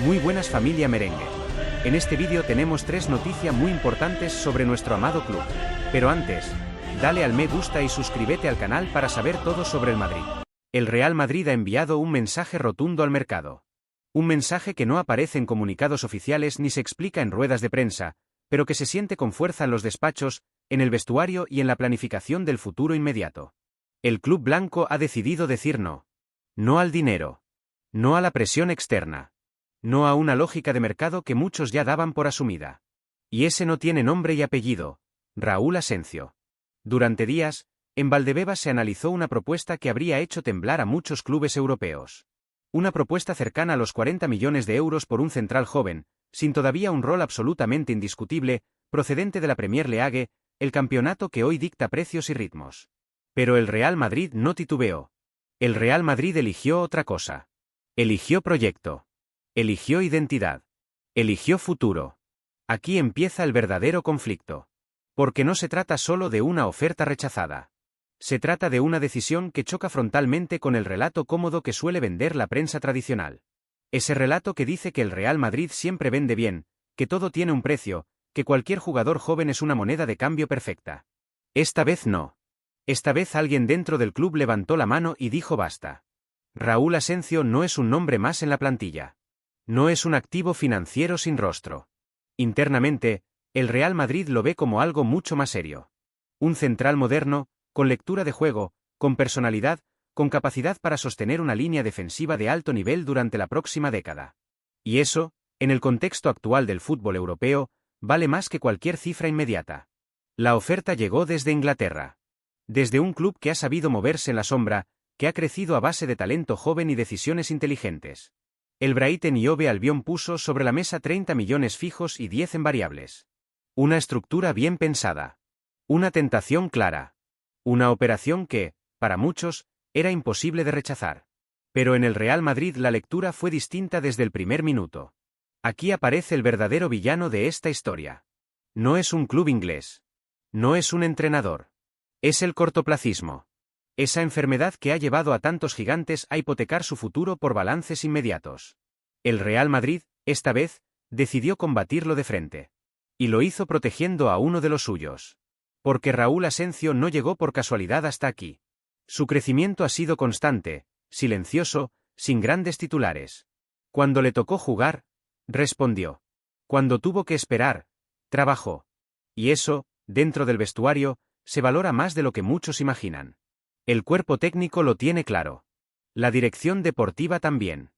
Muy buenas familia merengue. En este vídeo tenemos tres noticias muy importantes sobre nuestro amado club. Pero antes, dale al me gusta y suscríbete al canal para saber todo sobre el Madrid. El Real Madrid ha enviado un mensaje rotundo al mercado. Un mensaje que no aparece en comunicados oficiales ni se explica en ruedas de prensa, pero que se siente con fuerza en los despachos, en el vestuario y en la planificación del futuro inmediato. El club blanco ha decidido decir no. No al dinero. No a la presión externa. No a una lógica de mercado que muchos ya daban por asumida. Y ese no tiene nombre y apellido: Raúl Asencio. Durante días, en Valdebebas se analizó una propuesta que habría hecho temblar a muchos clubes europeos. Una propuesta cercana a los 40 millones de euros por un central joven, sin todavía un rol absolutamente indiscutible, procedente de la Premier League, el campeonato que hoy dicta precios y ritmos. Pero el Real Madrid no titubeó. El Real Madrid eligió otra cosa. Eligió proyecto. Eligió identidad. Eligió futuro. Aquí empieza el verdadero conflicto. Porque no se trata solo de una oferta rechazada. Se trata de una decisión que choca frontalmente con el relato cómodo que suele vender la prensa tradicional. Ese relato que dice que el Real Madrid siempre vende bien, que todo tiene un precio, que cualquier jugador joven es una moneda de cambio perfecta. Esta vez no. Esta vez alguien dentro del club levantó la mano y dijo basta. Raúl Asencio no es un nombre más en la plantilla. No es un activo financiero sin rostro. Internamente, el Real Madrid lo ve como algo mucho más serio. Un central moderno, con lectura de juego, con personalidad, con capacidad para sostener una línea defensiva de alto nivel durante la próxima década. Y eso, en el contexto actual del fútbol europeo, vale más que cualquier cifra inmediata. La oferta llegó desde Inglaterra. Desde un club que ha sabido moverse en la sombra, que ha crecido a base de talento joven y decisiones inteligentes. El Brighton y Hove Albion puso sobre la mesa 30 millones fijos y 10 en variables. Una estructura bien pensada. Una tentación clara. Una operación que, para muchos, era imposible de rechazar. Pero en el Real Madrid la lectura fue distinta desde el primer minuto. Aquí aparece el verdadero villano de esta historia. No es un club inglés. No es un entrenador. Es el cortoplacismo. Esa enfermedad que ha llevado a tantos gigantes a hipotecar su futuro por balances inmediatos. El Real Madrid, esta vez, decidió combatirlo de frente. Y lo hizo protegiendo a uno de los suyos. Porque Raúl Asencio no llegó por casualidad hasta aquí. Su crecimiento ha sido constante, silencioso, sin grandes titulares. Cuando le tocó jugar, respondió. Cuando tuvo que esperar, trabajó. Y eso, dentro del vestuario, se valora más de lo que muchos imaginan. El cuerpo técnico lo tiene claro. La dirección deportiva también.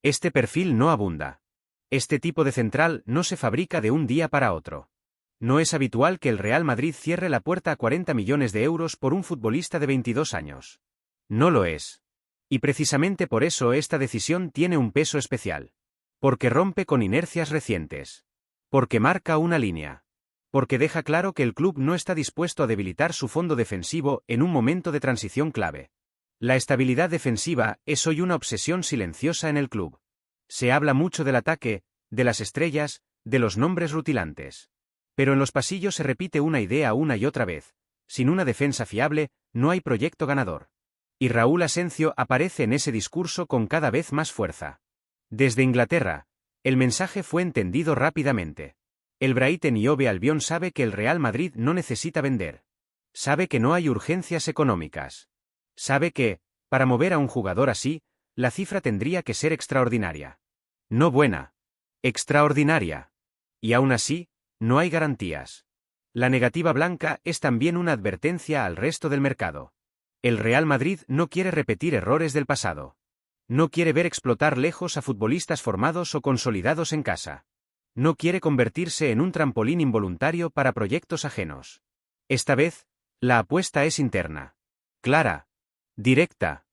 Este perfil no abunda. Este tipo de central no se fabrica de un día para otro. No es habitual que el Real Madrid cierre la puerta a 40 millones de euros por un futbolista de 22 años. No lo es. Y precisamente por eso esta decisión tiene un peso especial. Porque rompe con inercias recientes. Porque marca una línea. Porque deja claro que el club no está dispuesto a debilitar su fondo defensivo en un momento de transición clave. La estabilidad defensiva es hoy una obsesión silenciosa en el club. Se habla mucho del ataque, de las estrellas, de los nombres rutilantes. Pero en los pasillos se repite una idea una y otra vez: sin una defensa fiable, no hay proyecto ganador. Y Raúl Asencio aparece en ese discurso con cada vez más fuerza. Desde Inglaterra, el mensaje fue entendido rápidamente. El Brighton y Hove Albion sabe que el Real Madrid no necesita vender. Sabe que no hay urgencias económicas. Sabe que, para mover a un jugador así, la cifra tendría que ser extraordinaria. No buena. Extraordinaria. Y aún así, no hay garantías. La negativa blanca es también una advertencia al resto del mercado. El Real Madrid no quiere repetir errores del pasado. No quiere ver explotar lejos a futbolistas formados o consolidados en casa. No quiere convertirse en un trampolín involuntario para proyectos ajenos. Esta vez, la apuesta es interna. Clara. Directa.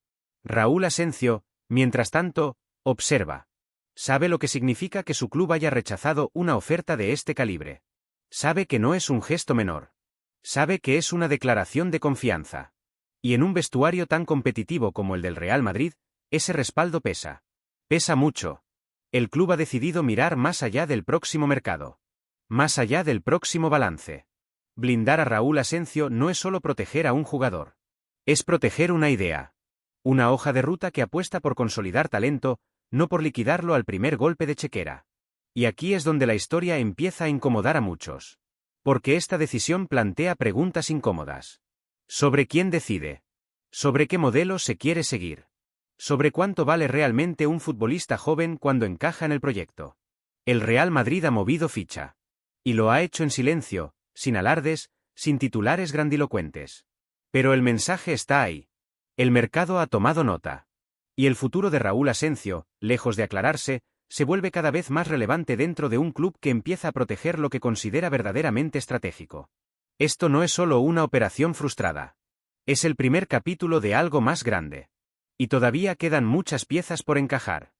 Raúl Asencio, mientras tanto, observa. Sabe lo que significa que su club haya rechazado una oferta de este calibre. Sabe que no es un gesto menor. Sabe que es una declaración de confianza. Y en un vestuario tan competitivo como el del Real Madrid, ese respaldo pesa. Pesa mucho. El club ha decidido mirar más allá del próximo mercado. Más allá del próximo balance. Blindar a Raúl Asencio no es solo proteger a un jugador. Es proteger una idea. Una hoja de ruta que apuesta por consolidar talento, no por liquidarlo al primer golpe de chequera. Y aquí es donde la historia empieza a incomodar a muchos. Porque esta decisión plantea preguntas incómodas. ¿Sobre quién decide? ¿Sobre qué modelo se quiere seguir? ¿Sobre cuánto vale realmente un futbolista joven cuando encaja en el proyecto? El Real Madrid ha movido ficha. Y lo ha hecho en silencio, sin alardes, sin titulares grandilocuentes. Pero el mensaje está ahí. El mercado ha tomado nota. Y el futuro de Raúl Asencio, lejos de aclararse, se vuelve cada vez más relevante dentro de un club que empieza a proteger lo que considera verdaderamente estratégico. Esto no es solo una operación frustrada. Es el primer capítulo de algo más grande. Y todavía quedan muchas piezas por encajar.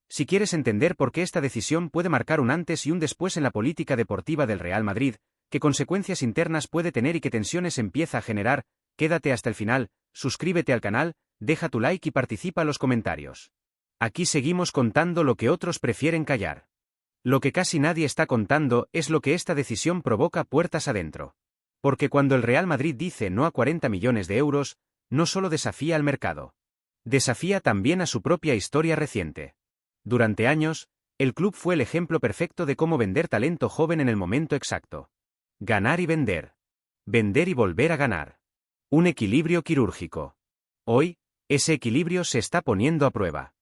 Si quieres entender por qué esta decisión puede marcar un antes y un después en la política deportiva del Real Madrid, qué consecuencias internas puede tener y qué tensiones empieza a generar, quédate hasta el final, suscríbete al canal, deja tu like y participa en los comentarios. Aquí seguimos contando lo que otros prefieren callar. Lo que casi nadie está contando es lo que esta decisión provoca puertas adentro. Porque cuando el Real Madrid dice no a 40 millones de euros, no solo desafía al mercado. Desafía también a su propia historia reciente. Durante años, el club fue el ejemplo perfecto de cómo vender talento joven en el momento exacto. Ganar y vender. Vender y volver a ganar. Un equilibrio quirúrgico. Hoy, ese equilibrio se está poniendo a prueba.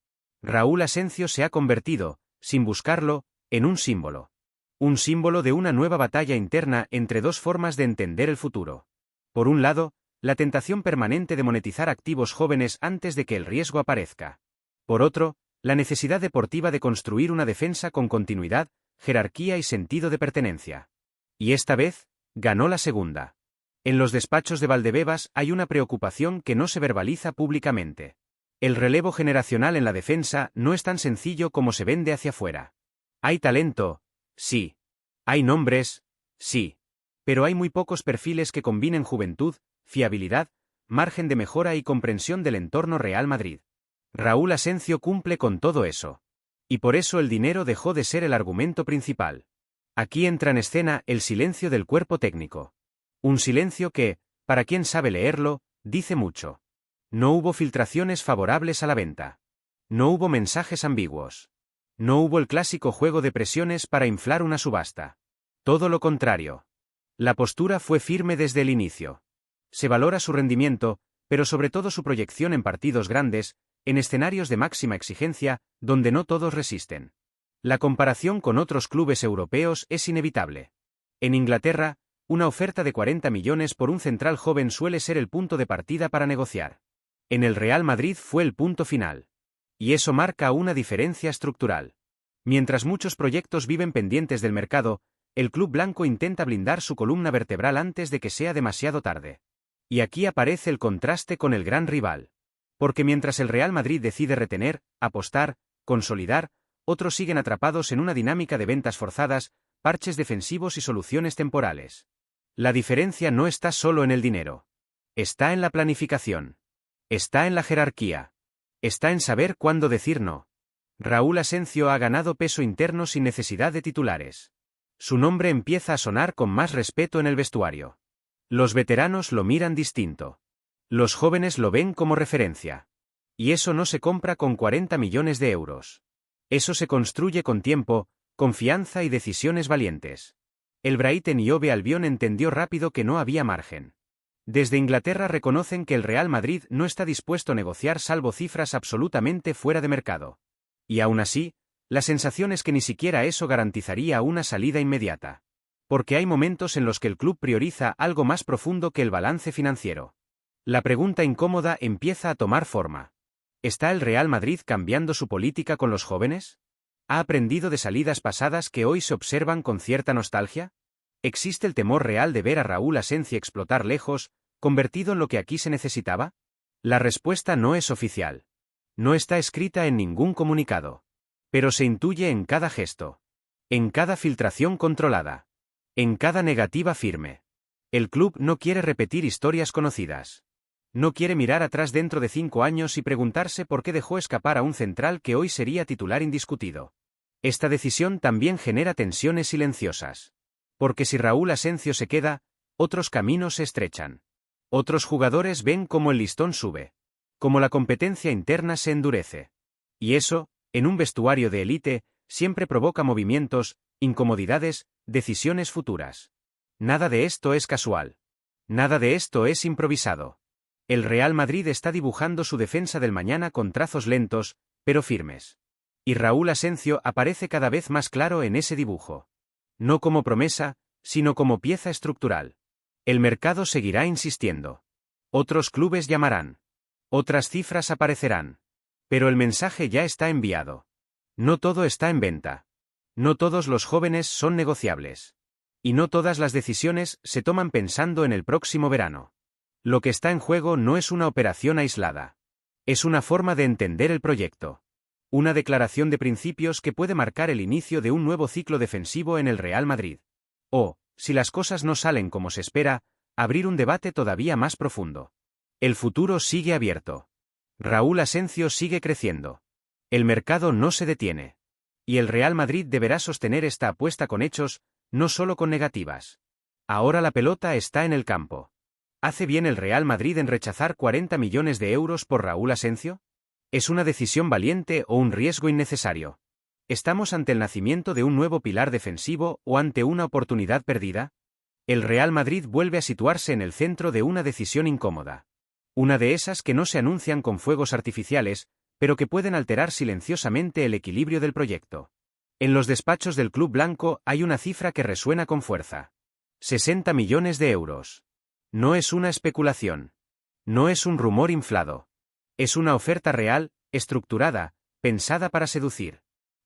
Raúl Asencio se ha convertido, sin buscarlo, en un símbolo. Un símbolo de una nueva batalla interna entre dos formas de entender el futuro. Por un lado, la tentación permanente de monetizar activos jóvenes antes de que el riesgo aparezca. Por otro, la necesidad deportiva de construir una defensa con continuidad, jerarquía y sentido de pertenencia. Y esta vez, ganó la segunda. En los despachos de Valdebebas hay una preocupación que no se verbaliza públicamente. El relevo generacional en la defensa no es tan sencillo como se vende hacia afuera. Hay talento, sí. Hay nombres, sí. Pero hay muy pocos perfiles que combinen juventud, fiabilidad, margen de mejora y comprensión del entorno Real Madrid. Raúl Asencio cumple con todo eso. Y por eso el dinero dejó de ser el argumento principal. Aquí entra en escena el silencio del cuerpo técnico. Un silencio que, para quien sabe leerlo, dice mucho. No hubo filtraciones favorables a la venta. No hubo mensajes ambiguos. No hubo el clásico juego de presiones para inflar una subasta. Todo lo contrario. La postura fue firme desde el inicio. Se valora su rendimiento, pero sobre todo su proyección en partidos grandes, en escenarios de máxima exigencia, donde no todos resisten. La comparación con otros clubes europeos es inevitable. En Inglaterra, una oferta de 40 millones por un central joven suele ser el punto de partida para negociar. En el Real Madrid fue el punto final. Y eso marca una diferencia estructural. Mientras muchos proyectos viven pendientes del mercado, el club blanco intenta blindar su columna vertebral antes de que sea demasiado tarde. Y aquí aparece el contraste con el gran rival. Porque mientras el Real Madrid decide retener, apostar, consolidar, otros siguen atrapados en una dinámica de ventas forzadas, parches defensivos y soluciones temporales. La diferencia no está solo en el dinero. Está en la planificación. Está en la jerarquía. Está en saber cuándo decir no. Raúl Asencio ha ganado peso interno sin necesidad de titulares. Su nombre empieza a sonar con más respeto en el vestuario. Los veteranos lo miran distinto. Los jóvenes lo ven como referencia. Y eso no se compra con 40 millones de euros. Eso se construye con tiempo, confianza y decisiones valientes. El Brighton y Hove Albion entendió rápido que no había margen. Desde Inglaterra reconocen que el Real Madrid no está dispuesto a negociar salvo cifras absolutamente fuera de mercado. Y aún así, la sensación es que ni siquiera eso garantizaría una salida inmediata. Porque hay momentos en los que el club prioriza algo más profundo que el balance financiero. La pregunta incómoda empieza a tomar forma. ¿Está el Real Madrid cambiando su política con los jóvenes? ¿Ha aprendido de salidas pasadas que hoy se observan con cierta nostalgia? ¿Existe el temor real de ver a Raúl Asencio explotar lejos, convertido en lo que aquí se necesitaba? La respuesta no es oficial. No está escrita en ningún comunicado. Pero se intuye en cada gesto. En cada filtración controlada. En cada negativa firme. El club no quiere repetir historias conocidas. No quiere mirar atrás dentro de 5 años y preguntarse por qué dejó escapar a un central que hoy sería titular indiscutido. Esta decisión también genera tensiones silenciosas. Porque si Raúl Asencio se queda, otros caminos se estrechan. Otros jugadores ven cómo el listón sube. Cómo la competencia interna se endurece. Y eso, En un vestuario de élite, siempre provoca movimientos, incomodidades, decisiones futuras. Nada de esto es casual. Nada de esto es improvisado. El Real Madrid está dibujando su defensa del mañana con trazos lentos, pero firmes. Y Raúl Asencio aparece cada vez más claro en ese dibujo. No como promesa, sino como pieza estructural. El mercado seguirá insistiendo. Otros clubes llamarán. Otras cifras aparecerán. Pero el mensaje ya está enviado. No todo está en venta. No todos los jóvenes son negociables. Y no todas las decisiones se toman pensando en el próximo verano. Lo que está en juego no es una operación aislada. Es una forma de entender el proyecto. Una declaración de principios que puede marcar el inicio de un nuevo ciclo defensivo en el Real Madrid. O, si las cosas no salen como se espera, abrir un debate todavía más profundo. El futuro sigue abierto. Raúl Asencio sigue creciendo. El mercado no se detiene. Y el Real Madrid deberá sostener esta apuesta con hechos, no solo con negativas. Ahora la pelota está en el campo. ¿Hace bien el Real Madrid en rechazar 40 millones de euros por Raúl Asencio? ¿Es una decisión valiente o un riesgo innecesario? ¿Estamos ante el nacimiento de un nuevo pilar defensivo o ante una oportunidad perdida? El Real Madrid vuelve a situarse en el centro de una decisión incómoda. Una de esas que no se anuncian con fuegos artificiales, pero que pueden alterar silenciosamente el equilibrio del proyecto. En los despachos del Club Blanco hay una cifra que resuena con fuerza. 60 millones de euros. No es una especulación. No es un rumor inflado. Es una oferta real, estructurada, pensada para seducir.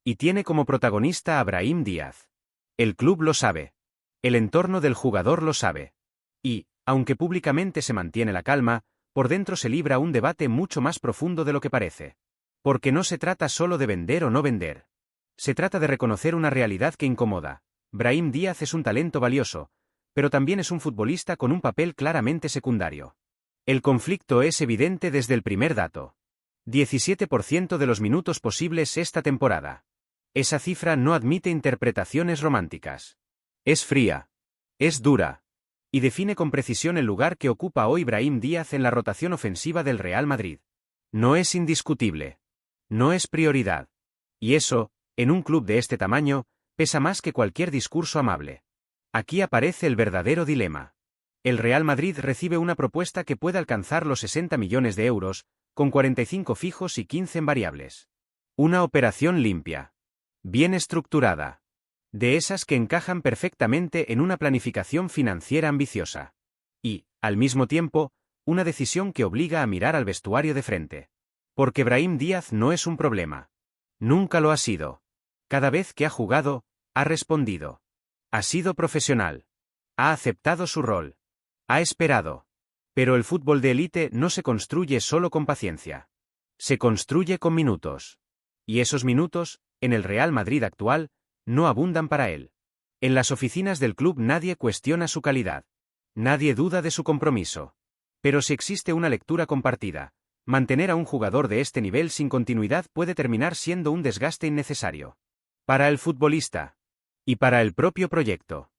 Y tiene como protagonista a Brahim Díaz. El club lo sabe. El entorno del jugador lo sabe. Y, aunque públicamente se mantiene la calma, por dentro se libra un debate mucho más profundo de lo que parece. Porque no se trata solo de vender o no vender. Se trata de reconocer una realidad que incomoda. Brahim Díaz es un talento valioso, pero también es un futbolista con un papel claramente secundario. El conflicto es evidente desde el primer dato. 17% de los minutos posibles esta temporada. Esa cifra no admite interpretaciones románticas. Es fría. Es dura. Y define con precisión el lugar que ocupa hoy Brahim Díaz en la rotación ofensiva del Real Madrid. No es indiscutible. No es prioridad. Y eso, en un club de este tamaño, pesa más que cualquier discurso amable. Aquí aparece el verdadero dilema. El Real Madrid recibe una propuesta que puede alcanzar los 60 millones de euros, con 45 fijos y 15 en variables. Una operación limpia. Bien estructurada. De esas que encajan perfectamente en una planificación financiera ambiciosa. Y, al mismo tiempo, una decisión que obliga a mirar al vestuario de frente. Porque Brahim Díaz no es un problema. Nunca lo ha sido. Cada vez que ha jugado, ha respondido. Ha sido profesional. Ha aceptado su rol. Ha esperado. Pero el fútbol de élite no se construye solo con paciencia. Se construye con minutos. Y esos minutos, en el Real Madrid actual, no abundan para él. En las oficinas del club nadie cuestiona su calidad. Nadie duda de su compromiso. Pero si existe una lectura compartida, mantener a un jugador de este nivel sin continuidad puede terminar siendo un desgaste innecesario. Para el futbolista. Y para el propio proyecto.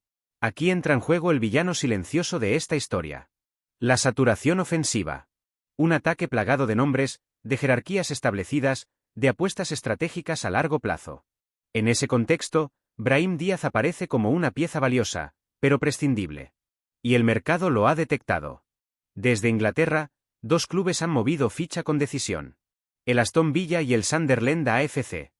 Aquí entra en juego el villano silencioso de esta historia. La saturación ofensiva. Un ataque plagado de nombres, de jerarquías establecidas, de apuestas estratégicas a largo plazo. En ese contexto, Brahim Díaz aparece como una pieza valiosa, pero prescindible. Y el mercado lo ha detectado. Desde Inglaterra, dos clubes han movido ficha con decisión. El Aston Villa y el Sunderland AFC.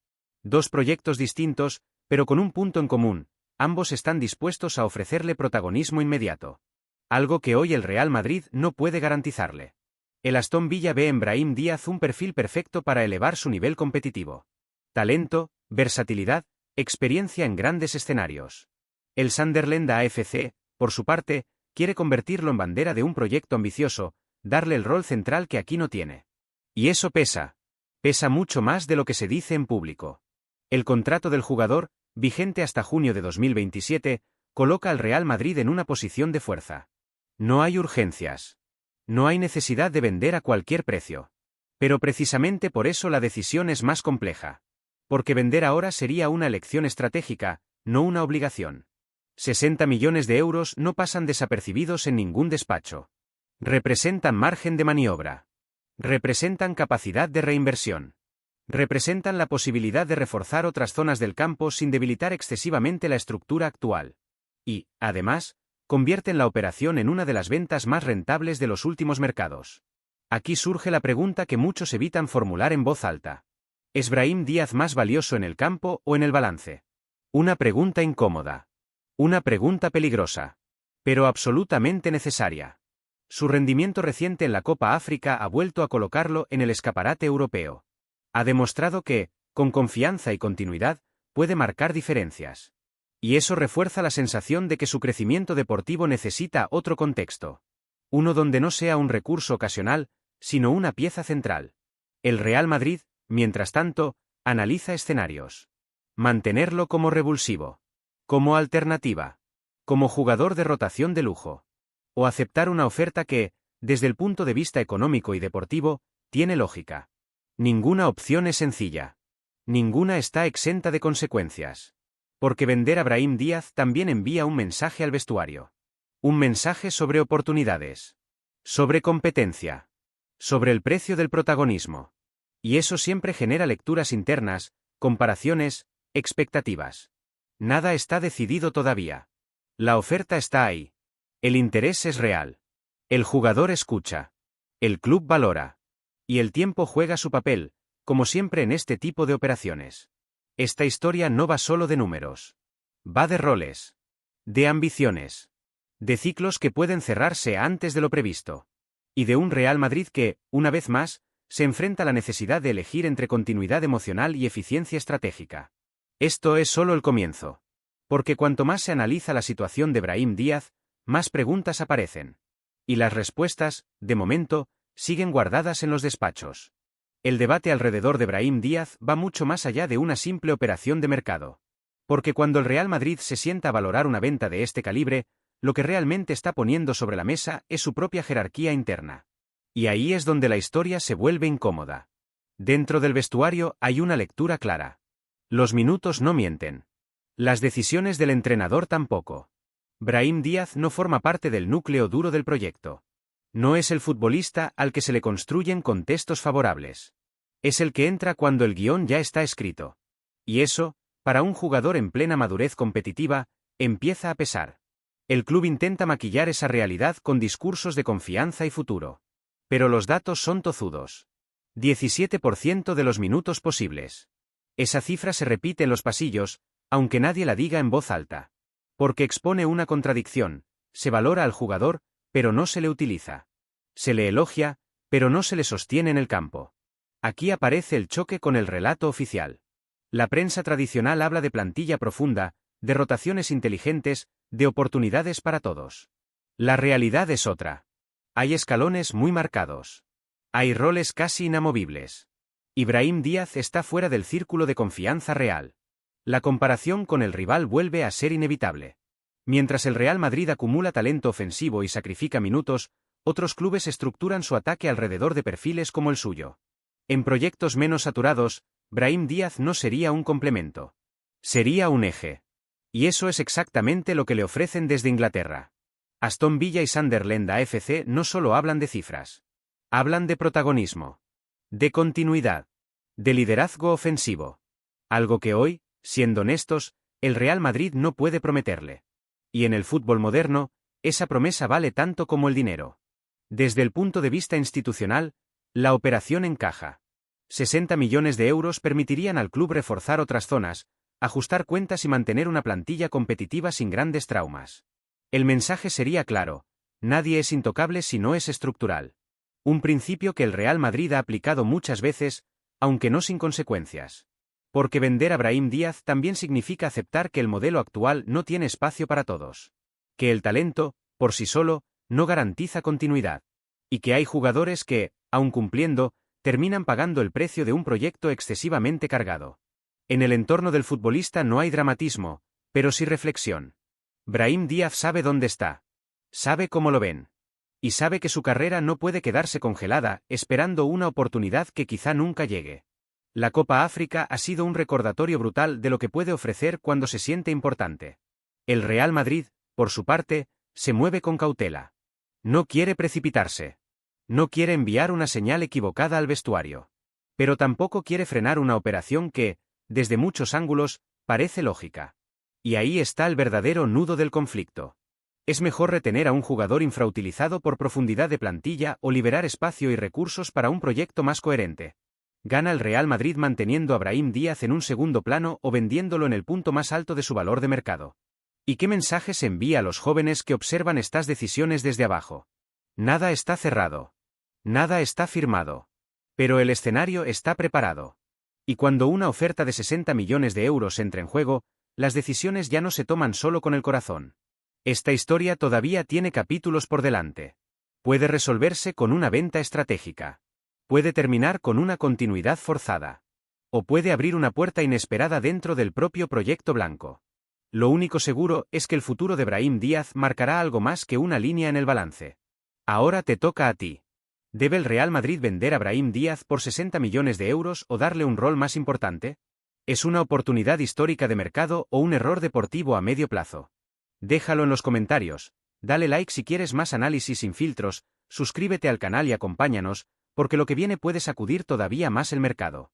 Dos proyectos distintos, pero con un punto en común, ambos están dispuestos a ofrecerle protagonismo inmediato. Algo que hoy el Real Madrid no puede garantizarle. El Aston Villa ve en Brahim Díaz un perfil perfecto para elevar su nivel competitivo. Talento, versatilidad, experiencia en grandes escenarios. El Sunderland AFC, por su parte, quiere convertirlo en bandera de un proyecto ambicioso, darle el rol central que aquí no tiene. Y eso pesa. Pesa mucho más de lo que se dice en público. El contrato del jugador, vigente hasta junio de 2027, coloca al Real Madrid en una posición de fuerza. No hay urgencias. No hay necesidad de vender a cualquier precio. Pero precisamente por eso la decisión es más compleja. Porque vender ahora sería una elección estratégica, no una obligación. 60 millones de euros no pasan desapercibidos en ningún despacho. Representan margen de maniobra. Representan capacidad de reinversión. Representan la posibilidad de reforzar otras zonas del campo sin debilitar excesivamente la estructura actual. Y, además, convierten la operación en una de las ventas más rentables de los últimos mercados. Aquí surge la pregunta que muchos evitan formular en voz alta. ¿Es Brahim Díaz más valioso en el campo o en el balance? Una pregunta incómoda. Una pregunta peligrosa. Pero absolutamente necesaria. Su rendimiento reciente en la Copa África ha vuelto a colocarlo en el escaparate europeo. Ha demostrado que, con confianza y continuidad, puede marcar diferencias. Y eso refuerza la sensación de que su crecimiento deportivo necesita otro contexto. Uno donde no sea un recurso ocasional, sino una pieza central. El Real Madrid, mientras tanto, analiza escenarios. Mantenerlo como revulsivo. Como alternativa. Como jugador de rotación de lujo. O aceptar una oferta que, desde el punto de vista económico y deportivo, tiene lógica. Ninguna opción es sencilla. Ninguna está exenta de consecuencias. Porque vender a Brahim Díaz también envía un mensaje al vestuario. Un mensaje sobre oportunidades. Sobre competencia. Sobre el precio del protagonismo. Y eso siempre genera lecturas internas, comparaciones, expectativas. Nada está decidido todavía. La oferta está ahí. El interés es real. El jugador escucha. El club valora. Y el tiempo juega su papel, como siempre en este tipo de operaciones. Esta historia no va solo de números. Va de roles. De ambiciones. De ciclos que pueden cerrarse antes de lo previsto. Y de un Real Madrid que, una vez más, se enfrenta a la necesidad de elegir entre continuidad emocional y eficiencia estratégica. Esto es solo el comienzo. Porque cuanto más se analiza la situación de Brahim Díaz, más preguntas aparecen. Y las respuestas, de momento, siguen guardadas en los despachos. El debate alrededor de Brahim Díaz va mucho más allá de una simple operación de mercado. Porque cuando el Real Madrid se sienta a valorar una venta de este calibre, lo que realmente está poniendo sobre la mesa es su propia jerarquía interna. Y ahí es donde la historia se vuelve incómoda. Dentro del vestuario hay una lectura clara. Los minutos no mienten. Las decisiones del entrenador tampoco. Brahim Díaz no forma parte del núcleo duro del proyecto. No es el futbolista al que se le construyen contextos favorables. Es el que entra cuando el guión ya está escrito. Y eso, para un jugador en plena madurez competitiva, empieza a pesar. El club intenta maquillar esa realidad con discursos de confianza y futuro. Pero los datos son tozudos. 17% de los minutos posibles. Esa cifra se repite en los pasillos, aunque nadie la diga en voz alta. Porque expone una contradicción: se valora al jugador, pero no se le utiliza. Se le elogia, pero no se le sostiene en el campo. Aquí aparece el choque con el relato oficial. La prensa tradicional habla de plantilla profunda, de rotaciones inteligentes, de oportunidades para todos. La realidad es otra. Hay escalones muy marcados. Hay roles casi inamovibles. Brahim Díaz está fuera del círculo de confianza real. La comparación con el rival vuelve a ser inevitable. Mientras el Real Madrid acumula talento ofensivo y sacrifica minutos, otros clubes estructuran su ataque alrededor de perfiles como el suyo. En proyectos menos saturados, Brahim Díaz no sería un complemento. Sería un eje. Y eso es exactamente lo que le ofrecen desde Inglaterra. Aston Villa y Sunderland AFC no solo hablan de cifras. Hablan de protagonismo. De continuidad. De liderazgo ofensivo. Algo que hoy, siendo honestos, el Real Madrid no puede prometerle. Y en el fútbol moderno, esa promesa vale tanto como el dinero. Desde el punto de vista institucional, la operación encaja. 60 millones de euros permitirían al club reforzar otras zonas, ajustar cuentas y mantener una plantilla competitiva sin grandes traumas. El mensaje sería claro: nadie es intocable si no es estructural. Un principio que el Real Madrid ha aplicado muchas veces, aunque no sin consecuencias. Porque vender a Brahim Díaz también significa aceptar que el modelo actual no tiene espacio para todos. Que el talento, por sí solo, no garantiza continuidad. Y que hay jugadores que, aun cumpliendo, terminan pagando el precio de un proyecto excesivamente cargado. En el entorno del futbolista no hay dramatismo, pero sí reflexión. Brahim Díaz sabe dónde está. Sabe cómo lo ven. Y sabe que su carrera no puede quedarse congelada, esperando una oportunidad que quizá nunca llegue. La Copa África ha sido un recordatorio brutal de lo que puede ofrecer cuando se siente importante. El Real Madrid, por su parte, se mueve con cautela. No quiere precipitarse. No quiere enviar una señal equivocada al vestuario. Pero tampoco quiere frenar una operación que, desde muchos ángulos, parece lógica. Y ahí está el verdadero nudo del conflicto. ¿Es mejor retener a un jugador infrautilizado por profundidad de plantilla o liberar espacio y recursos para un proyecto más coherente? ¿Gana el Real Madrid manteniendo a Brahim Díaz en un segundo plano o vendiéndolo en el punto más alto de su valor de mercado? ¿Y qué mensaje se envía a los jóvenes que observan estas decisiones desde abajo? Nada está cerrado. Nada está firmado. Pero el escenario está preparado. Y cuando una oferta de 60 millones de euros entra en juego, las decisiones ya no se toman solo con el corazón. Esta historia todavía tiene capítulos por delante. Puede resolverse con una venta estratégica. Puede terminar con una continuidad forzada. O puede abrir una puerta inesperada dentro del propio proyecto blanco. Lo único seguro es que el futuro de Brahim Díaz marcará algo más que una línea en el balance. Ahora te toca a ti. ¿Debe el Real Madrid vender a Brahim Díaz por 60 millones de euros o darle un rol más importante? ¿Es una oportunidad histórica de mercado o un error deportivo a medio plazo? Déjalo en los comentarios, dale like si quieres más análisis sin filtros, suscríbete al canal y acompáñanos, porque lo que viene puede sacudir todavía más el mercado.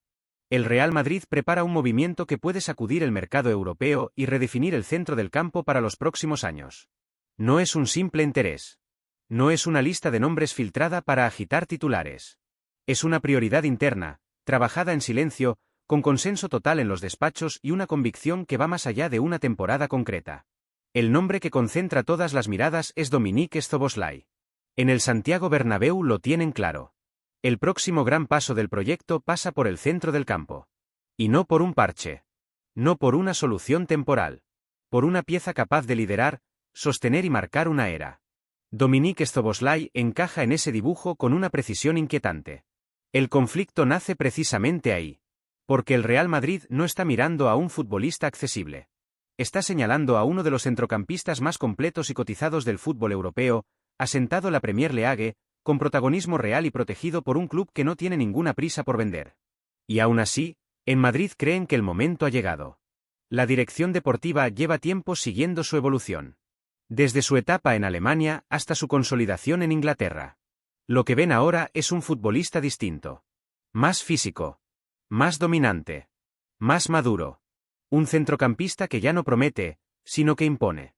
El Real Madrid prepara un movimiento que puede sacudir el mercado europeo y redefinir el centro del campo para los próximos años. No es un simple interés. No es una lista de nombres filtrada para agitar titulares. Es una prioridad interna, trabajada en silencio, con consenso total en los despachos y una convicción que va más allá de una temporada concreta. El nombre que concentra todas las miradas es Dominique Szoboszlai. En el Santiago Bernabéu lo tienen claro. El próximo gran paso del proyecto pasa por el centro del campo. Y no por un parche. No por una solución temporal. Por una pieza capaz de liderar, sostener y marcar una era. Dominique Szoboszlai encaja en ese dibujo con una precisión inquietante. El conflicto nace precisamente ahí. Porque el Real Madrid no está mirando a un futbolista accesible. Está señalando a uno de los centrocampistas más completos y cotizados del fútbol europeo, asentado en la Premier League, con protagonismo real y protegido por un club que no tiene ninguna prisa por vender. Y aún así, en Madrid creen que el momento ha llegado. La dirección deportiva lleva tiempo siguiendo su evolución. Desde su etapa en Alemania hasta su consolidación en Inglaterra. Lo que ven ahora es un futbolista distinto. Más físico. Más dominante. Más maduro. Un centrocampista que ya no promete, sino que impone.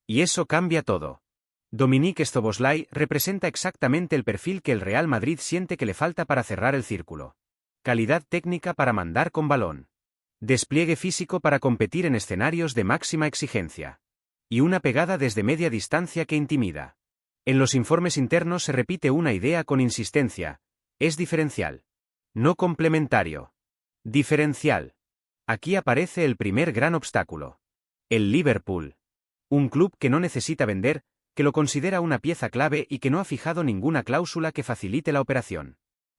Y eso cambia todo. Dominique Szoboszlai representa exactamente el perfil que el Real Madrid siente que le falta para cerrar el círculo. Calidad técnica para mandar con balón. Despliegue físico para competir en escenarios de máxima exigencia. Y una pegada desde media distancia que intimida. En los informes internos se repite una idea con insistencia. Es diferencial. No complementario. Diferencial. Aquí aparece el primer gran obstáculo. El Liverpool. Un club que no necesita vender, que lo considera una pieza clave y que no ha fijado ninguna cláusula que facilite la operación.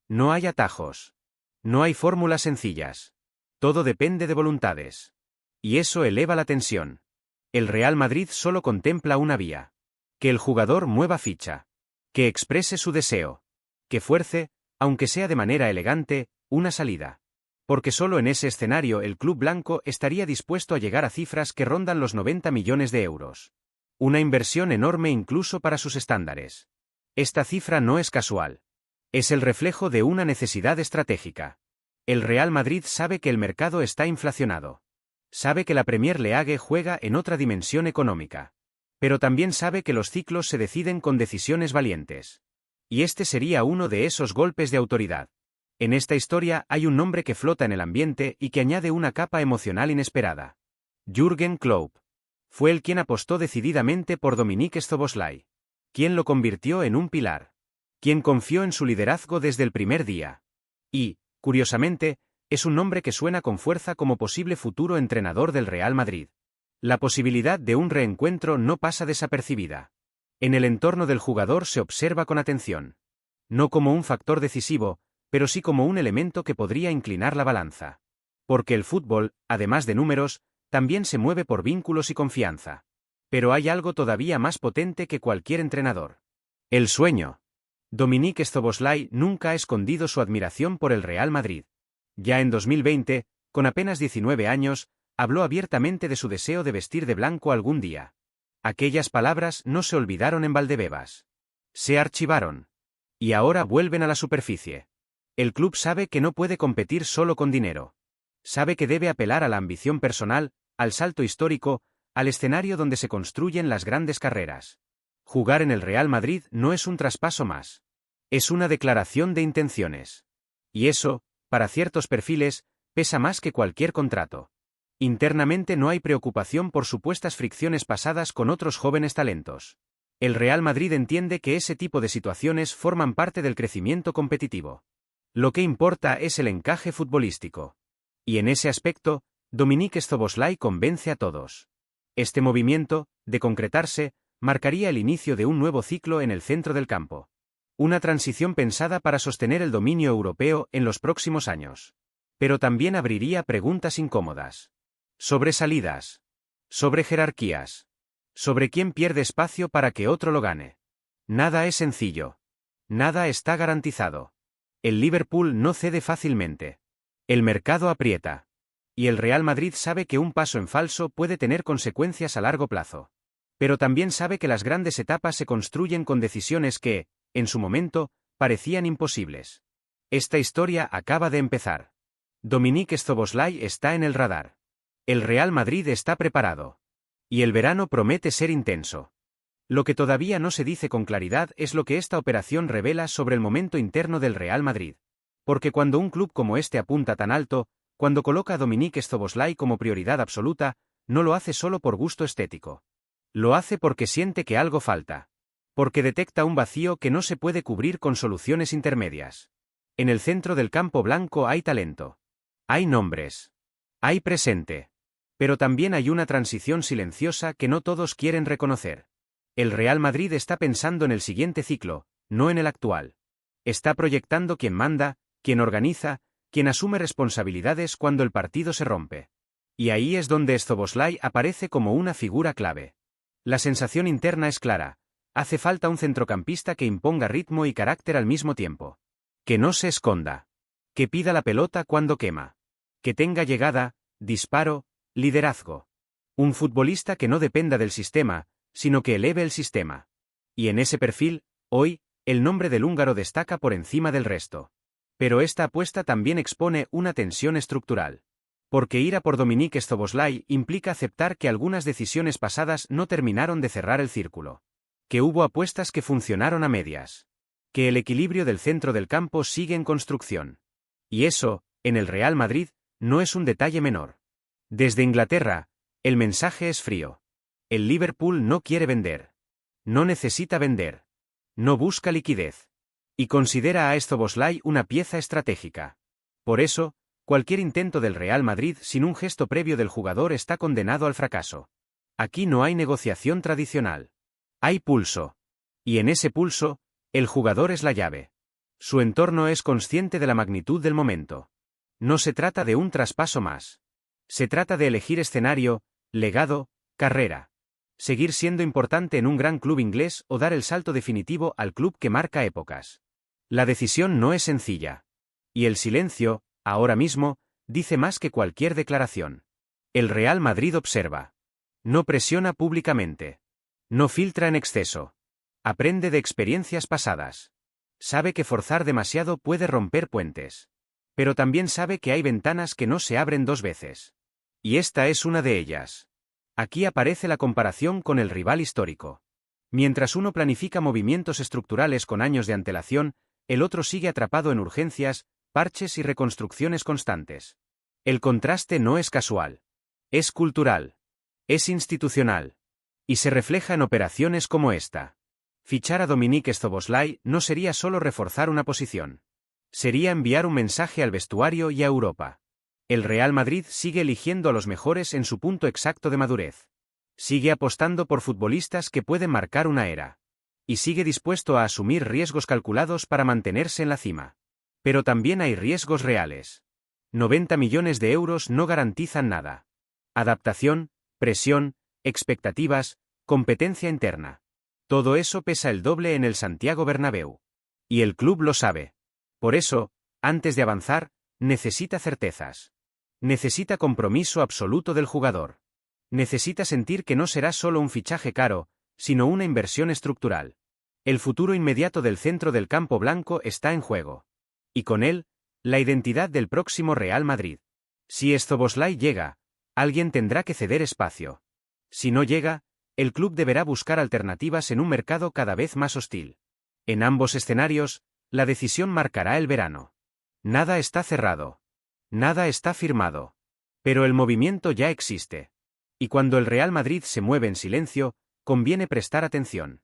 No hay atajos. No hay fórmulas sencillas. Todo depende de voluntades. Y eso eleva la tensión. El Real Madrid solo contempla una vía. Que el jugador mueva ficha. Que exprese su deseo. Que fuerce, aunque sea de manera elegante, una salida. Porque solo en ese escenario el club blanco estaría dispuesto a llegar a cifras que rondan los 90 millones de euros. Una inversión enorme incluso para sus estándares. Esta cifra no es casual. Es el reflejo de una necesidad estratégica. El Real Madrid sabe que el mercado está inflacionado. Sabe que la Premier League juega en otra dimensión económica. Pero también sabe que los ciclos se deciden con decisiones valientes. Y este sería uno de esos golpes de autoridad. En esta historia hay un nombre que flota en el ambiente y que añade una capa emocional inesperada. Jürgen Klopp. Fue él quien apostó decididamente por Dominique Szoboszlai. Quien lo convirtió en un pilar. Quien confió en su liderazgo desde el primer día. Y, curiosamente, es un nombre que suena con fuerza como posible futuro entrenador del Real Madrid. La posibilidad de un reencuentro no pasa desapercibida. En el entorno del jugador se observa con atención. No como un factor decisivo, pero sí como un elemento que podría inclinar la balanza. Porque el fútbol, además de números, también se mueve por vínculos y confianza. Pero hay algo todavía más potente que cualquier entrenador. El sueño. Dominique Szoboszlai nunca ha escondido su admiración por el Real Madrid. Ya en 2020, con apenas 19 años, habló abiertamente de su deseo de vestir de blanco algún día. Aquellas palabras no se olvidaron en Valdebebas. Se archivaron. Y ahora vuelven a la superficie. El club sabe que no puede competir solo con dinero. Sabe que debe apelar a la ambición personal, al salto histórico, al escenario donde se construyen las grandes carreras. Jugar en el Real Madrid no es un traspaso más. Es una declaración de intenciones. Y eso, para ciertos perfiles, pesa más que cualquier contrato. Internamente no hay preocupación por supuestas fricciones pasadas con otros jóvenes talentos. El Real Madrid entiende que ese tipo de situaciones forman parte del crecimiento competitivo. Lo que importa es el encaje futbolístico. Y en ese aspecto, Dominique Szoboszlai convence a todos. Este movimiento, de concretarse, marcaría el inicio de un nuevo ciclo en el centro del campo. Una transición pensada para sostener el dominio europeo en los próximos años. Pero también abriría preguntas incómodas. Sobre salidas. Sobre jerarquías. Sobre quién pierde espacio para que otro lo gane. Nada es sencillo. Nada está garantizado. El Liverpool no cede fácilmente. El mercado aprieta. Y el Real Madrid sabe que un paso en falso puede tener consecuencias a largo plazo. Pero también sabe que las grandes etapas se construyen con decisiones que, en su momento, parecían imposibles. Esta historia acaba de empezar. Dominique Szoboszlai está en el radar. El Real Madrid está preparado. Y el verano promete ser intenso. Lo que todavía no se dice con claridad es lo que esta operación revela sobre el momento interno del Real Madrid. Porque cuando un club como este apunta tan alto, cuando coloca a Dominique Szoboszlai como prioridad absoluta, no lo hace solo por gusto estético. Lo hace porque siente que algo falta. Porque detecta un vacío que no se puede cubrir con soluciones intermedias. En el centro del campo blanco hay talento. Hay nombres. Hay presente. Pero también hay una transición silenciosa que no todos quieren reconocer. El Real Madrid está pensando en el siguiente ciclo, no en el actual. Está proyectando quién manda, quién organiza, quién asume responsabilidades cuando el partido se rompe. Y ahí es donde Szoboszlai aparece como una figura clave. La sensación interna es clara. Hace falta un centrocampista que imponga ritmo y carácter al mismo tiempo. Que no se esconda. Que pida la pelota cuando quema. Que tenga llegada, disparo, liderazgo. Un futbolista que no dependa del sistema, sino que eleve el sistema. Y en ese perfil, hoy, el nombre del húngaro destaca por encima del resto. Pero esta apuesta también expone una tensión estructural. Porque ir a por Dominique Szoboszlai implica aceptar que algunas decisiones pasadas no terminaron de cerrar el círculo. Que hubo apuestas que funcionaron a medias. Que el equilibrio del centro del campo sigue en construcción. Y eso, en el Real Madrid, no es un detalle menor. Desde Inglaterra, el mensaje es frío. El Liverpool no quiere vender. No necesita vender. No busca liquidez. Y considera a Szoboszlai una pieza estratégica. Por eso, cualquier intento del Real Madrid sin un gesto previo del jugador está condenado al fracaso. Aquí no hay negociación tradicional. Hay pulso. Y en ese pulso, el jugador es la llave. Su entorno es consciente de la magnitud del momento. No se trata de un traspaso más. Se trata de elegir escenario, legado, carrera. Seguir siendo importante en un gran club inglés o dar el salto definitivo al club que marca épocas. La decisión no es sencilla. Y el silencio, ahora mismo, dice más que cualquier declaración. El Real Madrid observa. No presiona públicamente. No filtra en exceso. Aprende de experiencias pasadas. Sabe que forzar demasiado puede romper puentes. Pero también sabe que hay ventanas que no se abren dos veces. Y esta es una de ellas. Aquí aparece la comparación con el rival histórico. Mientras uno planifica movimientos estructurales con años de antelación, el otro sigue atrapado en urgencias, parches y reconstrucciones constantes. El contraste no es casual. Es cultural. Es institucional. Y se refleja en operaciones como esta. Fichar a Dominique Szoboszlai no sería solo reforzar una posición. Sería enviar un mensaje al vestuario y a Europa. El Real Madrid sigue eligiendo a los mejores en su punto exacto de madurez. Sigue apostando por futbolistas que pueden marcar una era. Y sigue dispuesto a asumir riesgos calculados para mantenerse en la cima. Pero también hay riesgos reales. 90 millones de euros no garantizan nada. Adaptación, presión, expectativas, competencia interna. Todo eso pesa el doble en el Santiago Bernabéu. Y el club lo sabe. Por eso, antes de avanzar, necesita certezas. Necesita compromiso absoluto del jugador. Necesita sentir que no será solo un fichaje caro, sino una inversión estructural. El futuro inmediato del centro del campo blanco está en juego. Y con él, la identidad del próximo Real Madrid. Si Szoboszlai llega, alguien tendrá que ceder espacio. Si no llega, el club deberá buscar alternativas en un mercado cada vez más hostil. En ambos escenarios, la decisión marcará el verano. Nada está cerrado. Nada está firmado. Pero el movimiento ya existe. Y cuando el Real Madrid se mueve en silencio, conviene prestar atención.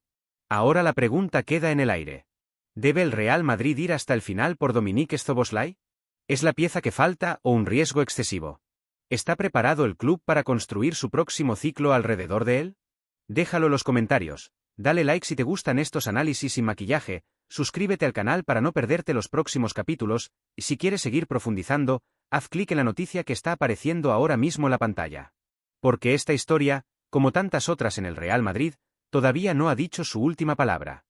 Ahora la pregunta queda en el aire. ¿Debe el Real Madrid ir hasta el final por Dominik Szoboszlai? ¿Es la pieza que falta o un riesgo excesivo? ¿Está preparado el club para construir su próximo ciclo alrededor de él? Déjalo en los comentarios, dale like si te gustan estos análisis sin maquillaje, suscríbete al canal para no perderte los próximos capítulos, y si quieres seguir profundizando, haz clic en la noticia que está apareciendo ahora mismo en la pantalla. Porque esta historia, como tantas otras en el Real Madrid, todavía no ha dicho su última palabra.